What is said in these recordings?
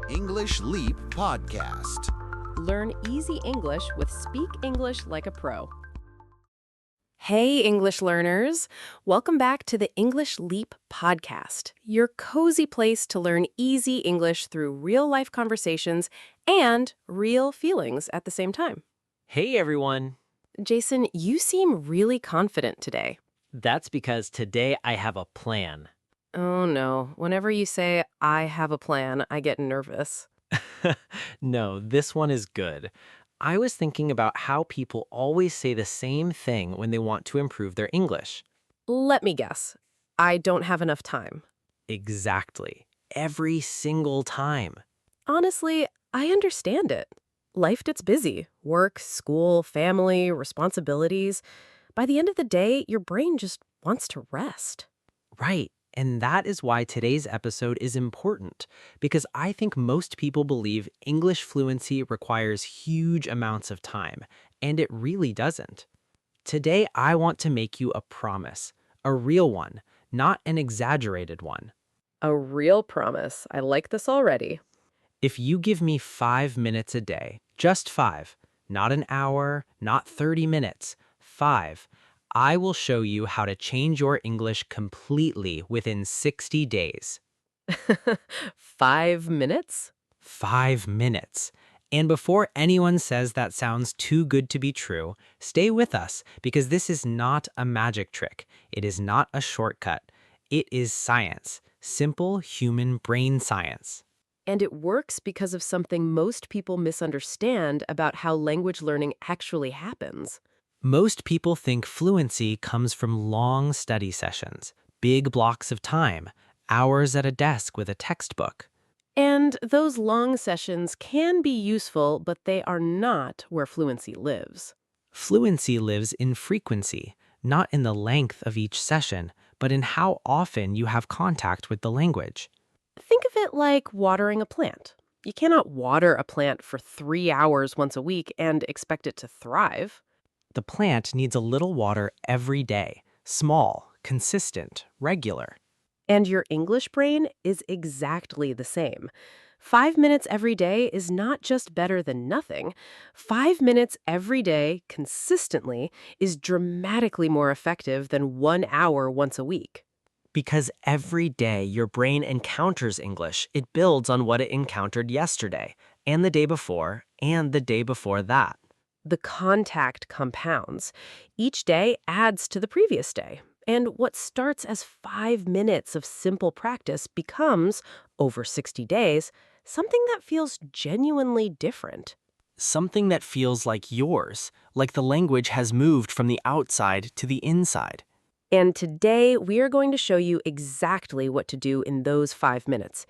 English Leap Podcast. Learn easy English with Speak English Like a Pro. Hey, English learners! Welcome back to the English Leap Podcast, your cozy place to learn easy English through real-life conversations and real feelings at the same time. Hey everyone! Jason, you seem really confident today. That's because today I have a plan. Oh no, whenever you say, I have a plan, I get nervous. No, this one is good. I was thinking about how people always say the same thing when they want to improve their English. Let me guess. I don't have enough time. Exactly. Every single time. Honestly, I understand it. Life gets busy. Work, school, family, responsibilities. By the end of the day, your brain just wants to rest. Right. And that is why today's episode is important, because I think most people believe English fluency requires huge amounts of time, and it really doesn't. Today, I want to make you a promise, a real one, not an exaggerated one. A real promise. I like this already. If you give me 5 minutes a day, just 5, not an hour, not 30 minutes, 5, I will show you how to change your English completely within 60 days. 5 minutes? 5 minutes. And before anyone says that sounds too good to be true, stay with us because this is not a magic trick. It is not a shortcut. It is science, simple human brain science. And it works because of something most people misunderstand about how language learning actually happens. Most people think fluency comes from long study sessions, big blocks of time, hours at a desk with a textbook. And those long sessions can be useful, but they are not where fluency lives. Fluency lives in frequency, not in the length of each session, but in how often you have contact with the language. Think of it like watering a plant. You cannot water a plant for 3 hours once a week and expect it to thrive. The plant needs a little water every day, small, consistent, regular. And your English brain is exactly the same. 5 minutes every day is not just better than nothing. 5 minutes every day, consistently, is dramatically more effective than 1 hour once a week. Because every day your brain encounters English, it builds on what it encountered yesterday, and the day before, and the day before that. The contact compounds. Each day adds to the previous day. And what starts as 5 minutes of simple practice becomes, over 60 days, something that feels genuinely different. Something that feels like yours, like the language has moved from the outside to the inside. And today, we are going to show you exactly what to do in those 5 minutes,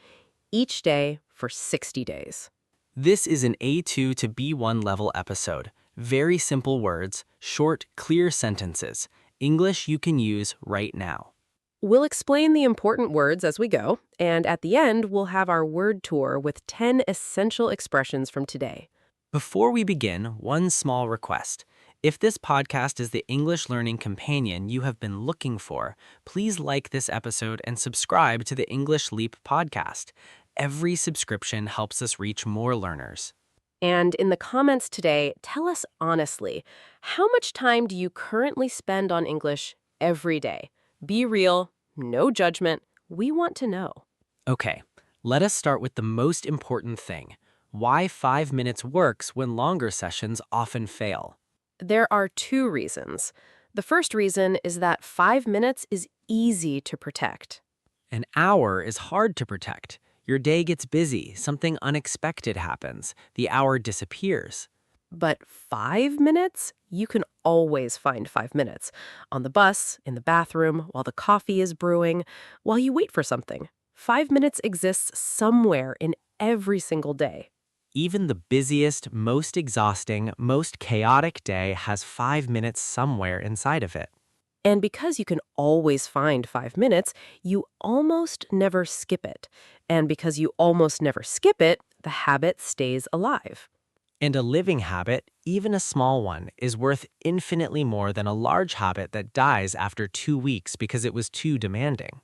each day for 60 days. This is an A2 to B1 level episode. Very simple words, short, clear sentences. English you can use right now. We'll explain the important words as we go, and at the end, we'll have our word tour with 10 essential expressions from today. Before we begin, one small request. If this podcast is the English learning companion you have been looking for, please like this episode and subscribe to the English Leap podcast. Every subscription helps us reach more learners. And in the comments today, tell us honestly, how much time do you currently spend on English every day? Be real, no judgment. We want to know. Okay, let us start with the most important thing. Why 5 minutes works when longer sessions often fail. There are 2 reasons. The first reason is that 5 minutes is easy to protect. An hour is hard to protect. Your day gets busy, something unexpected happens, the hour disappears. But 5 minutes? You can always find 5 minutes. On the bus, in the bathroom, while the coffee is brewing, while you wait for something. 5 minutes exists somewhere in every single day. Even the busiest, most exhausting, most chaotic day has 5 minutes somewhere inside of it. And because you can always find 5 minutes, you almost never skip it. And because you almost never skip it, the habit stays alive. And a living habit, even a small one, is worth infinitely more than a large habit that dies after 2 weeks because it was too demanding.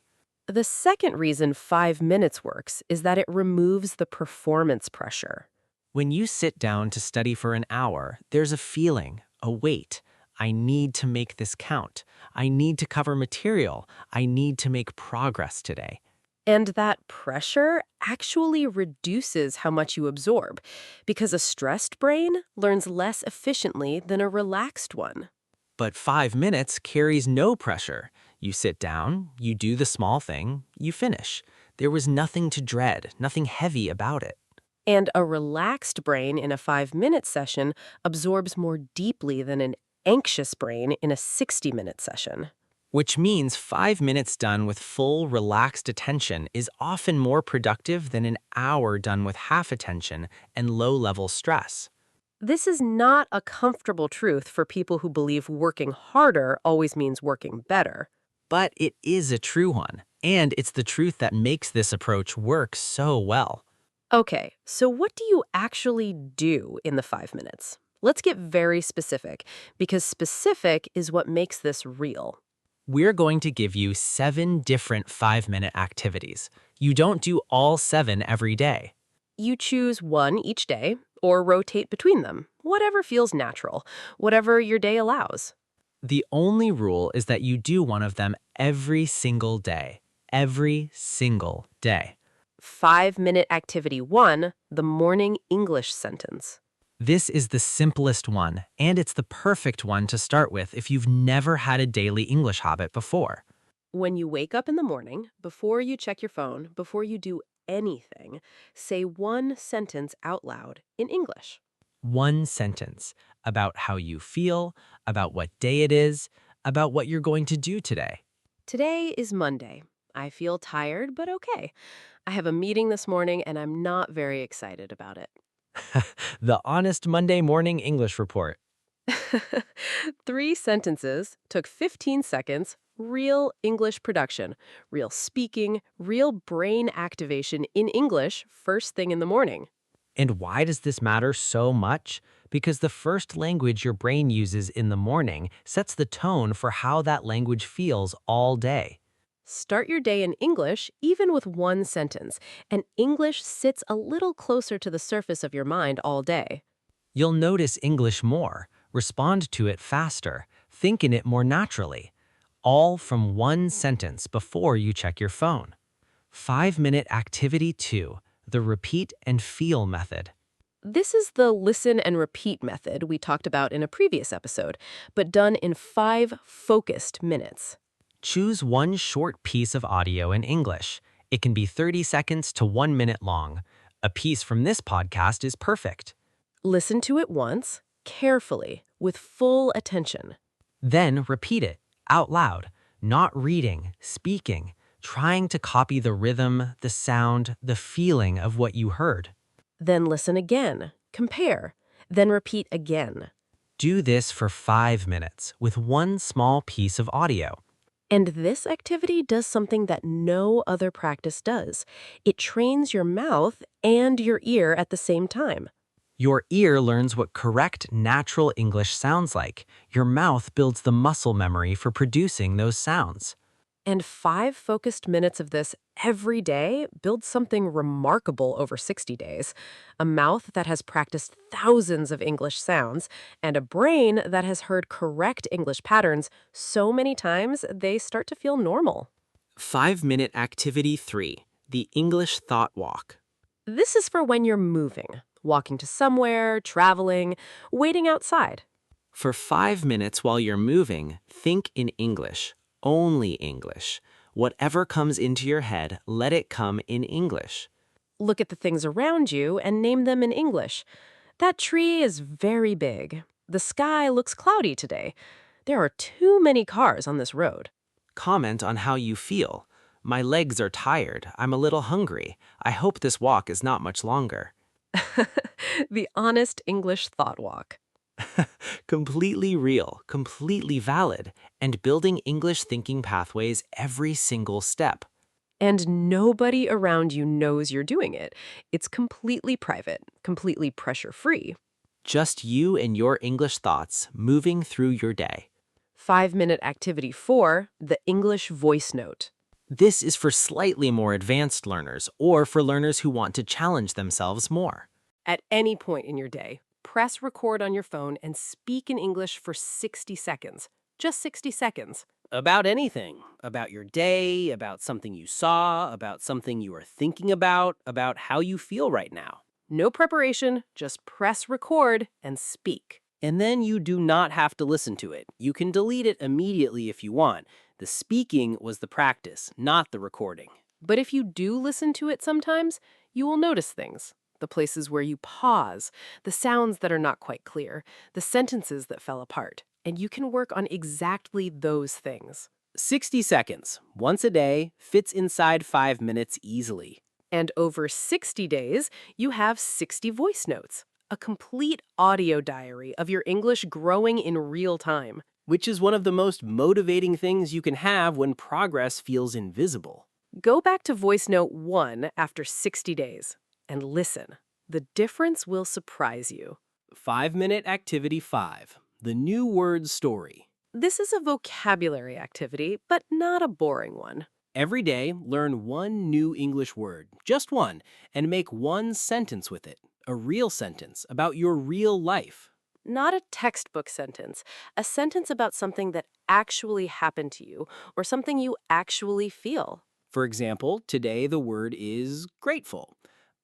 The second reason 5 minutes works is that it removes the performance pressure. When you sit down to study for an hour, there's a feeling, a weight. I need to make this count. I need to cover material. I need to make progress today. And that pressure actually reduces how much you absorb, because a stressed brain learns less efficiently than a relaxed one. But 5 minutes carries no pressure. You sit down, you do the small thing, you finish. There was nothing to dread, nothing heavy about it. And a relaxed brain in a 5 minute session absorbs more deeply than an anxious brain in a 60-minute session. Which means 5 minutes done with full, relaxed attention is often more productive than an hour done with half attention and low-level stress. This is not a comfortable truth for people who believe working harder always means working better. But it is a true one, and it's the truth that makes this approach work so well. Okay, so what do you actually do in the 5 minutes? Let's get very specific, because specific is what makes this real. We're going to give you 7 different 5-minute activities. You don't do all 7 every day. You choose one each day, or rotate between them, whatever feels natural, whatever your day allows. The only rule is that you do one of them every single day. Every single day. 5-minute activity 1, the morning English sentence. This is the simplest one, and it's the perfect one to start with if you've never had a daily English habit before. When you wake up in the morning, before you check your phone, before you do anything, say one sentence out loud in English. One sentence about how you feel, about what day it is, about what you're going to do today. Today is Monday. I feel tired, but okay. I have a meeting this morning and I'm not very excited about it. The Honest Monday Morning English Report. 3 sentences, took 15 seconds, real English production, real speaking, real brain activation in English first thing in the morning. And why does this matter so much? Because the first language your brain uses in the morning sets the tone for how that language feels all day. Start your day in English, even with one sentence, and English sits a little closer to the surface of your mind all day. You'll notice English more, respond to it faster, think in it more naturally. All from one sentence before you check your phone. 5-minute activity 2, the repeat and feel method. This is the listen and repeat method we talked about in a previous episode, but done in 5 focused minutes. Choose one short piece of audio in English. It can be 30 seconds to 1 minute long. A piece from this podcast is perfect. Listen to it once, carefully, with full attention. Then repeat it, out loud, not reading, speaking, trying to copy the rhythm, the sound, the feeling of what you heard. Then listen again, compare, then repeat again. Do this for 5 minutes with one small piece of audio. And this activity does something that no other practice does. It trains your mouth and your ear at the same time. Your ear learns what correct, natural English sounds like. Your mouth builds the muscle memory for producing those sounds. And 5 focused minutes of this every day builds something remarkable over 60 days. A mouth that has practiced thousands of English sounds, and a brain that has heard correct English patterns so many times they start to feel normal. 5-minute activity 3, the English thought walk. This is for when you're moving, walking to somewhere, traveling, waiting outside. For 5 minutes while you're moving, think in English. Only English. Whatever comes into your head, let it come in English. Look at the things around you and name them in English. That tree is very big. The sky looks cloudy today. There are too many cars on this road. Comment on how you feel. My legs are tired. I'm a little hungry. I hope this walk is not much longer. The honest English thought walk. Completely real, completely valid, and building English thinking pathways every single step. And nobody around you knows you're doing it. It's completely private, completely pressure-free. Just you and your English thoughts moving through your day. 5-minute activity 4, the English voice note. This is for slightly more advanced learners or for learners who want to challenge themselves more. At any point in your day, press record on your phone and speak in English for 60 seconds. Just 60 seconds. About anything. About your day, about something you saw, about something you are thinking about how you feel right now. No preparation, just press record and speak. And then you do not have to listen to it. You can delete it immediately if you want. The speaking was the practice, not the recording. But if you do listen to it sometimes, you will notice things. The places where you pause, the sounds that are not quite clear, the sentences that fell apart. And you can work on exactly those things. 60 seconds, once a day, fits inside 5 minutes easily. And over 60 days, you have 60 voice notes, a complete audio diary of your English growing in real time. Which is one of the most motivating things you can have when progress feels invisible. Go back to voice note 1 after 60 days and listen. The difference will surprise you. 5-minute activity 5, the new word story. This is a vocabulary activity, but not a boring one. Every day, learn one new English word, just one, and make one sentence with it, a real sentence about your real life. Not a textbook sentence, a sentence about something that actually happened to you or something you actually feel. For example, today the word is grateful.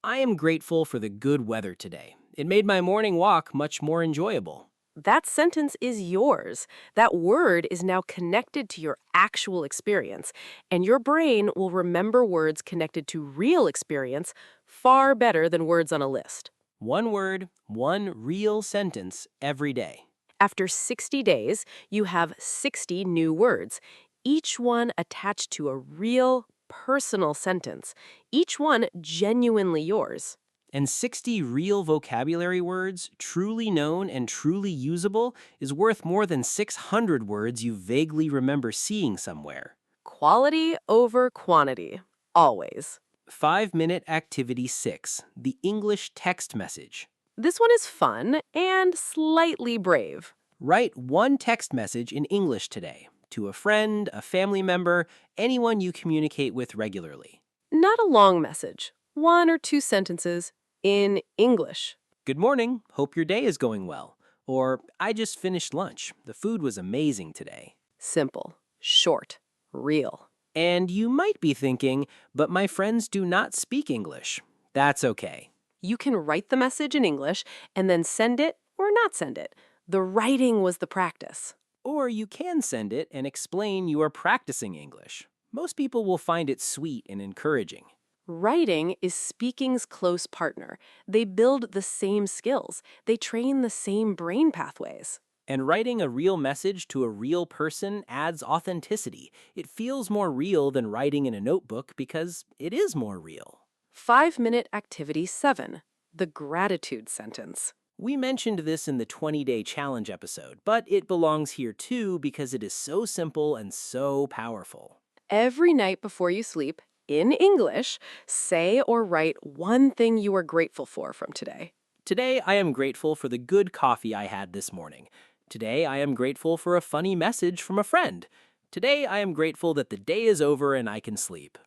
I am grateful for the good weather today. It made my morning walk much more enjoyable. That sentence is yours. That word is now connected to your actual experience, and your brain will remember words connected to real experience far better than words on a list. One word, one real sentence every day. After 60 days, you have 60 new words, each one attached to a real, personal sentence, each one genuinely yours. And 60 real vocabulary words, truly known and truly usable, is worth more than 600 words you vaguely remember seeing somewhere. Quality over quantity, always. 5-minute activity 6, the English text message. This one is fun and slightly brave. Write one text message in English today to a friend, a family member, anyone you communicate with regularly. Not a long message, 1 or 2 sentences in English. Good morning, hope your day is going well. Or, I just finished lunch. The food was amazing today. Simple, short, real. And you might be thinking, but my friends do not speak English. That's okay. You can write the message in English and then send it or not send it. The writing was the practice. Or you can send it and explain you are practicing English. Most people will find it sweet and encouraging. Writing is speaking's close partner. They build the same skills. They train the same brain pathways. And writing a real message to a real person adds authenticity. It feels more real than writing in a notebook because it is more real. 5-minute activity 7, the gratitude sentence. We mentioned this in the 20-day challenge episode, but it belongs here too because it is so simple and so powerful. Every night before you sleep, in English, say or write one thing you are grateful for from today. Today, I am grateful for the good coffee I had this morning. Today, I am grateful for a funny message from a friend. Today, I am grateful that the day is over and I can sleep.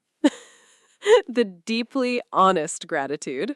The deeply honest gratitude.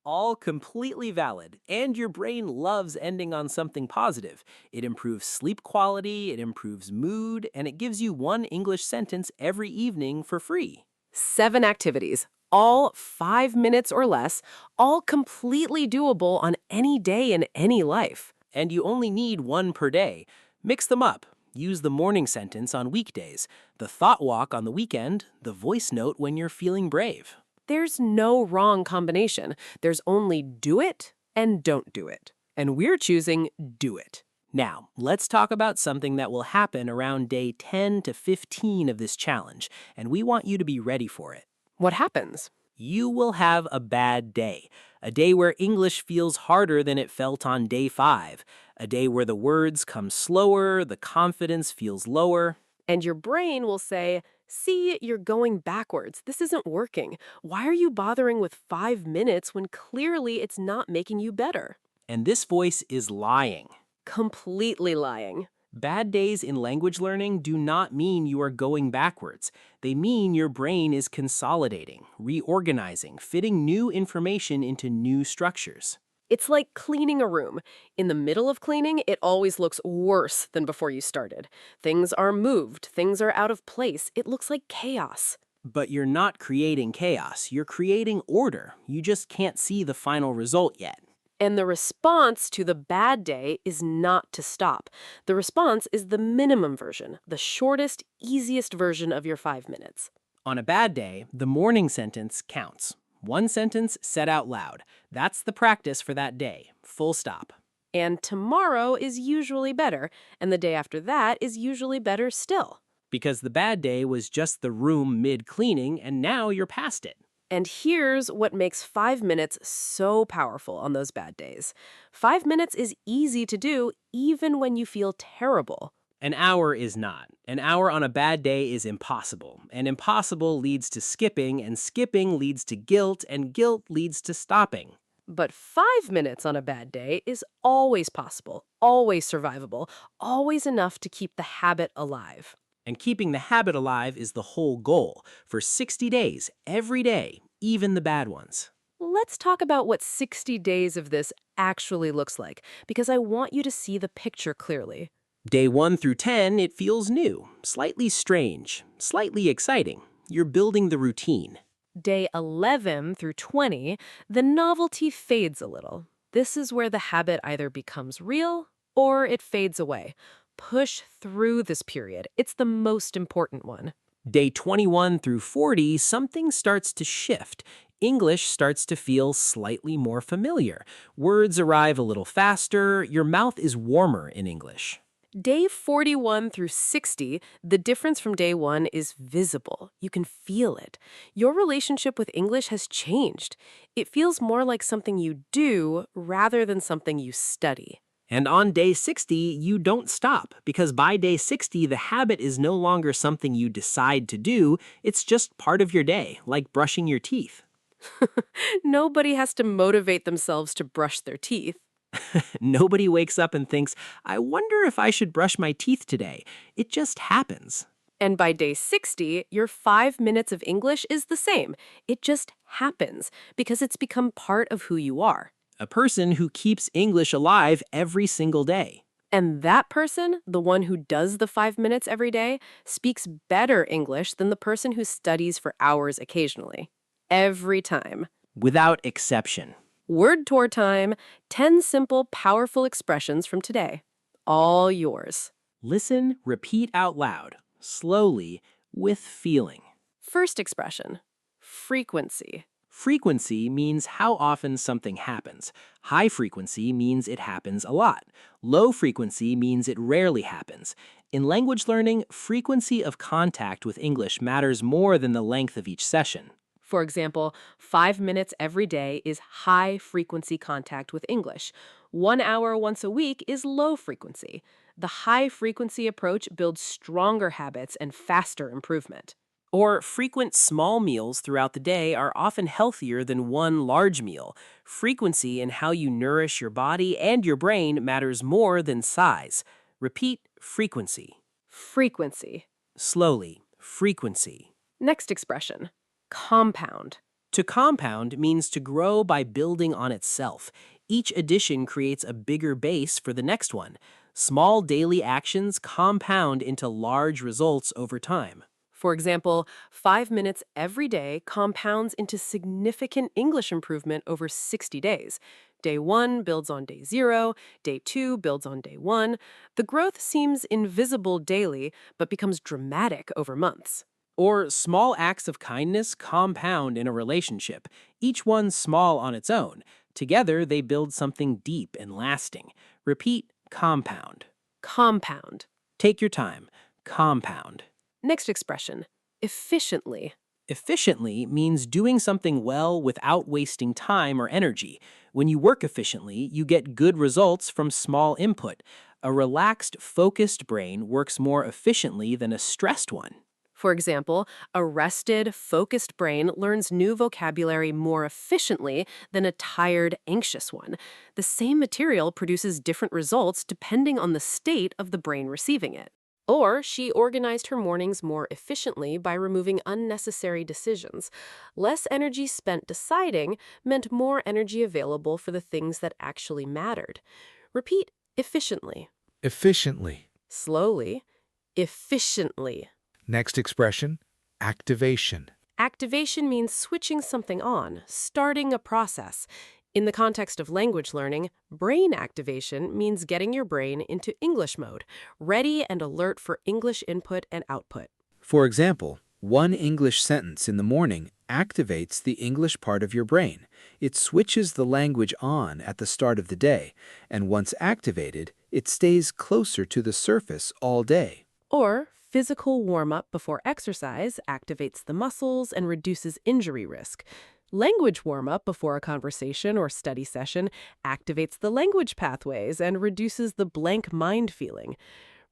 All completely valid, and your brain loves ending on something positive. It improves sleep quality, it improves mood, and it gives you one English sentence every evening for free. 7 activities, all 5 minutes or less, all completely doable on any day in any life. And you only need one per day. Mix them up. Use the morning sentence on weekdays, the thought walk on the weekend, the voice note when you're feeling brave. There's no wrong combination. There's only do it and don't do it. And we're choosing do it. Now, let's talk about something that will happen around day 10 to 15 of this challenge, and we want you to be ready for it. What happens? You will have a bad day, a day where English feels harder than it felt on day 5, a day where the words come slower, the confidence feels lower. And your brain will say, see, you're going backwards. This isn't working. Why are you bothering with 5 minutes when clearly it's not making you better? And this voice is lying. Completely lying. Bad days in language learning do not mean you are going backwards. They mean your brain is consolidating, reorganizing, fitting new information into new structures. It's like cleaning a room. In the middle of cleaning, it always looks worse than before you started. Things are moved, things are out of place. It looks like chaos. But you're not creating chaos, you're creating order. You just can't see the final result yet. And the response to the bad day is not to stop. The response is the minimum version, the shortest, easiest version of your 5 minutes. On a bad day, the morning sentence counts. One sentence said out loud. That's the practice for that day. Full stop. And tomorrow is usually better, and the day after that is usually better still. Because the bad day was just the room mid-cleaning, and now you're past it. And here's what makes 5 minutes so powerful on those bad days. 5 minutes is easy to do even when you feel terrible. An hour is not. An hour on a bad day is impossible. And impossible leads to skipping, and skipping leads to guilt, and guilt leads to stopping. But 5 minutes on a bad day is always possible, always survivable, always enough to keep the habit alive. And keeping the habit alive is the whole goal. For 60 days, every day, even the bad ones. Let's talk about what 60 days of this actually looks like, because I want you to see the picture clearly. Day 1 through 10, it feels new, slightly strange, slightly exciting. You're building the routine. Day 11 through 20, the novelty fades a little. This is where the habit either becomes real or it fades away. Push through this period. It's the most important one. Day 21 through 40, something starts to shift. English starts to feel slightly more familiar. Words arrive a little faster. Your mouth is warmer in English. Day 41 through 60, the difference from day 1 is visible. You can feel it. Your relationship with English has changed. It feels more like something you do rather than something you study. And on day 60, you don't stop, because by day 60, the habit is no longer something you decide to do. It's just part of your day, like brushing your teeth. Nobody has to motivate themselves to brush their teeth. Nobody wakes up and thinks, I wonder if I should brush my teeth today. It just happens. And by day 60, your 5 minutes of English is the same. It just happens because it's become part of who you are. A person who keeps English alive every single day. And that person, the one who does the 5 minutes every day, speaks better English than the person who studies for hours occasionally. Every time. Without exception. Word tour time, 10 simple, powerful expressions from today. All yours. Listen, repeat out loud, slowly, with feeling. First expression, frequency. Frequency means how often something happens. High frequency means it happens a lot. Low frequency means it rarely happens. In language learning, frequency of contact with English matters more than the length of each session. For example, 5 minutes every day is high-frequency contact with English. 1 hour once a week is low frequency. The high-frequency approach builds stronger habits and faster improvement. Or frequent small meals throughout the day are often healthier than one large meal. Frequency in how you nourish your body and your brain matters more than size. Repeat frequency. Frequency. Slowly, frequency. Next expression, compound. To compound means to grow by building on itself. Each addition creates a bigger base for the next one. Small daily actions compound into large results over time. For example, 5 minutes every day compounds into significant English improvement over 60 days. Day 1 builds on day 0, day 2 builds on day 1. The growth seems invisible daily, but becomes dramatic over months. Or small acts of kindness compound in a relationship, each one small on its own. Together, they build something deep and lasting. Repeat compound. Compound. Take your time. Compound. Next expression, efficiently. Efficiently means doing something well without wasting time or energy. When you work efficiently, you get good results from small input. A relaxed, focused brain works more efficiently than a stressed one. For example, a rested, focused brain learns new vocabulary more efficiently than a tired, anxious one. The same material produces different results depending on the state of the brain receiving it. Or she organized her mornings more efficiently by removing unnecessary decisions. Less energy spent deciding meant more energy available for the things that actually mattered. Repeat efficiently. Efficiently. Slowly. Efficiently. Next expression, activation. Activation means switching something on, starting a process. In the context of language learning, brain activation means getting your brain into English mode, ready and alert for English input and output. For example, one English sentence in the morning activates the English part of your brain. It switches the language on at the start of the day, and once activated, it stays closer to the surface all day. Or, physical warm-up before exercise activates the muscles and reduces injury risk. Language warm-up before a conversation or study session activates the language pathways and reduces the blank mind feeling.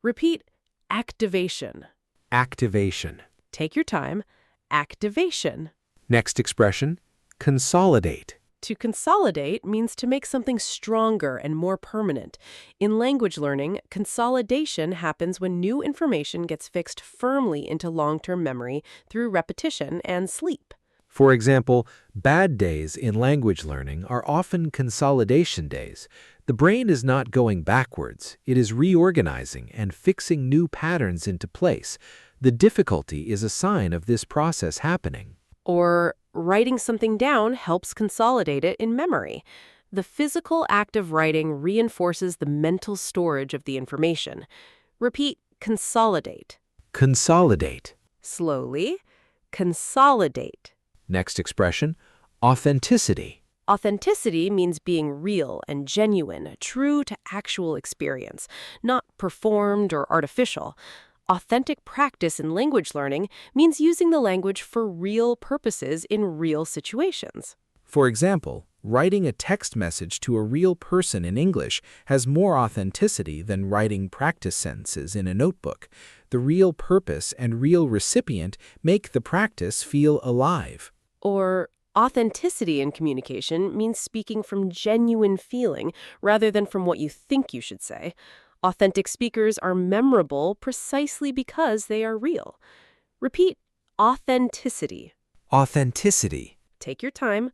Repeat activation. Activation. Take your time. Activation. Next expression, consolidate. To consolidate means to make something stronger and more permanent. In language learning, consolidation happens when new information gets fixed firmly into long-term memory through repetition and sleep. For example, bad days in language learning are often consolidation days. The brain is not going backwards. It is reorganizing and fixing new patterns into place. The difficulty is a sign of this process happening. Or writing something down helps consolidate it in memory. The physical act of writing reinforces the mental storage of the information. Repeat consolidate. Consolidate. Slowly. Consolidate. Next expression, authenticity. Authenticity means being real and genuine, true to actual experience, not performed or artificial. Authentic practice in language learning means using the language for real purposes in real situations. For example, writing a text message to a real person in English has more authenticity than writing practice sentences in a notebook. The real purpose and real recipient make the practice feel alive. Or authenticity in communication means speaking from genuine feeling rather than from what you think you should say. Authentic speakers are memorable precisely because they are real. Repeat authenticity. Authenticity. Take your time.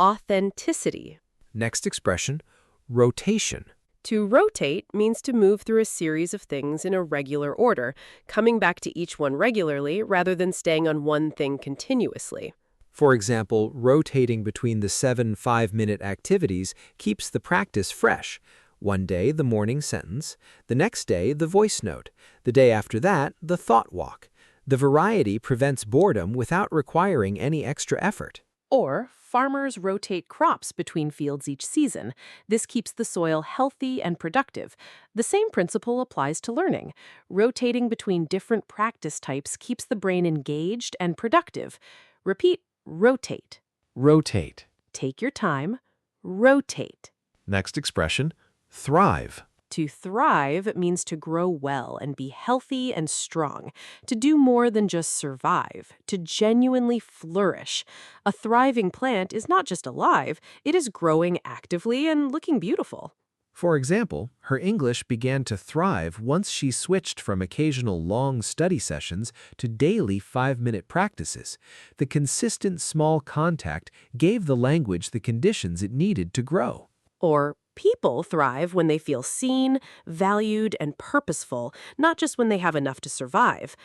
Authenticity. Next expression, rotation. To rotate means to move through a series of things in a regular order, coming back to each one regularly rather than staying on one thing continuously. For example, rotating between the 7 5-minute activities keeps the practice fresh. One day, the morning sentence. The next day, the voice note. The day after that, the thought walk. The variety prevents boredom without requiring any extra effort. Or, farmers rotate crops between fields each season. This keeps the soil healthy and productive. The same principle applies to learning. Rotating between different practice types keeps the brain engaged and productive. Repeat, rotate. Rotate. Take your time. Rotate. Next expression, thrive. To thrive means to grow well and be healthy and strong, to do more than just survive, to genuinely flourish. A thriving plant is not just alive, it is growing actively and looking beautiful. For example, her English began to thrive once she switched from occasional long study sessions to daily 5-minute practices. The consistent small contact gave the language the conditions it needed to grow. Or people thrive when they feel seen, valued, and purposeful, not just when they have enough to survive.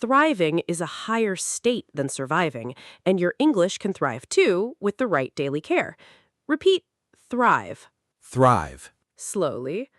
Thriving is a higher state than surviving, and your English can thrive too with the right daily care. Repeat, thrive. Thrive. Slowly,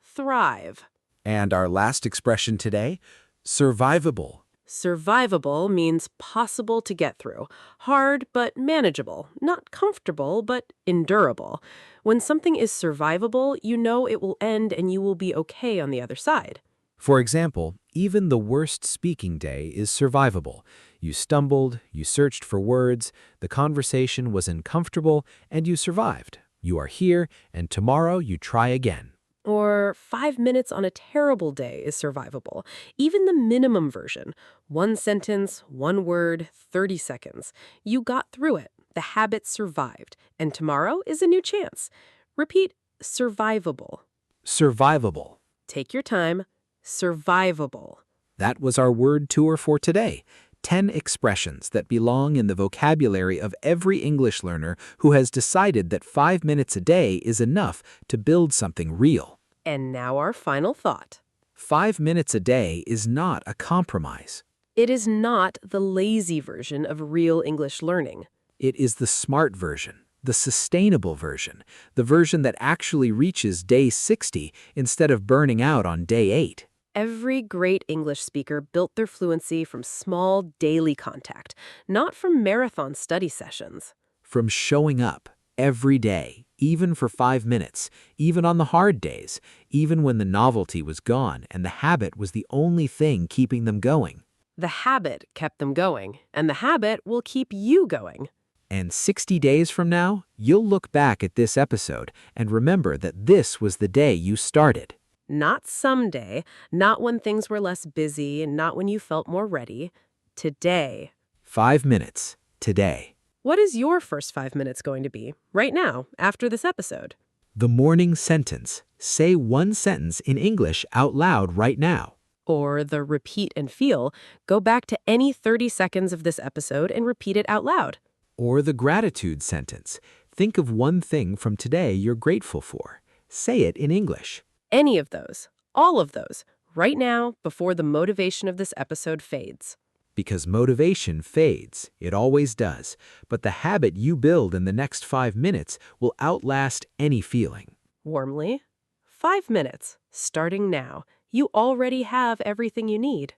thrive. And our last expression today, survivable. Survivable means possible to get through, hard but manageable, not comfortable but endurable. When something is survivable, you know it will end and you will be okay on the other side. For example, even the worst speaking day is survivable. You stumbled, you searched for words, the conversation was uncomfortable, and you survived. You are here, and tomorrow you try again. Or 5 minutes on a terrible day is survivable. Even the minimum version, 1 sentence, 1 word, 30 seconds. You got through it. The habit survived. And tomorrow is a new chance. Repeat, survivable. Survivable. Take your time. Survivable. That was our word tour for today. 10 expressions that belong in the vocabulary of every English learner who has decided that 5 minutes a day is enough to build something real. And now our final thought. 5 minutes a day is not a compromise. It is not the lazy version of real English learning. It is the smart version, the sustainable version, the version that actually reaches day 60 instead of burning out on day 8. Every great English speaker built their fluency from small daily contact, not from marathon study sessions. From showing up every day, even for 5 minutes, even on the hard days, even when the novelty was gone and the habit was the only thing keeping them going. The habit kept them going, and the habit will keep you going. And 60 days from now, you'll look back at this episode and remember that this was the day you started. Not someday, not when things were less busy, and not when you felt more ready. Today. 5 minutes, today. What is your first 5 minutes going to be, right now, after this episode? The morning sentence. Say one sentence in English out loud right now. Or the repeat and feel. Go back to any 30 seconds of this episode and repeat it out loud. Or the gratitude sentence. Think of one thing from today you're grateful for. Say it in English. Any of those, all of those, right now before the motivation of this episode fades. Because motivation fades, it always does, but the habit you build in the next 5 minutes will outlast any feeling. Warmly, 5 minutes, starting now. You already have everything you need.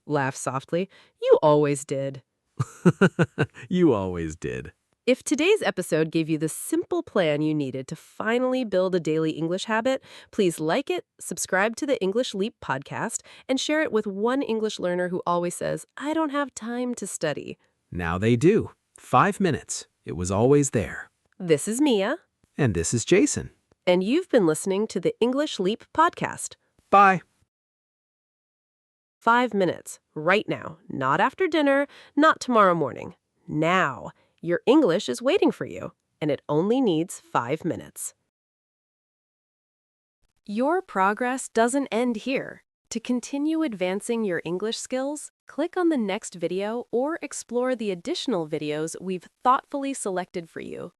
Laugh softly. You always did. You always did. If today's episode gave you the simple plan you needed to finally build a daily English habit, please like it, subscribe to the English Leap podcast, and share it with one English learner who always says, I don't have time to study. Now they do. 5 minutes. It was always there. This is Mia. And this is Jason. And you've been listening to the English Leap podcast. Bye. 5 minutes, right now, not after dinner, not tomorrow morning. Now. Your English is waiting for you, and it only needs 5 minutes. Your progress doesn't end here. To continue advancing your English skills, click on the next video or explore the additional videos we've thoughtfully selected for you.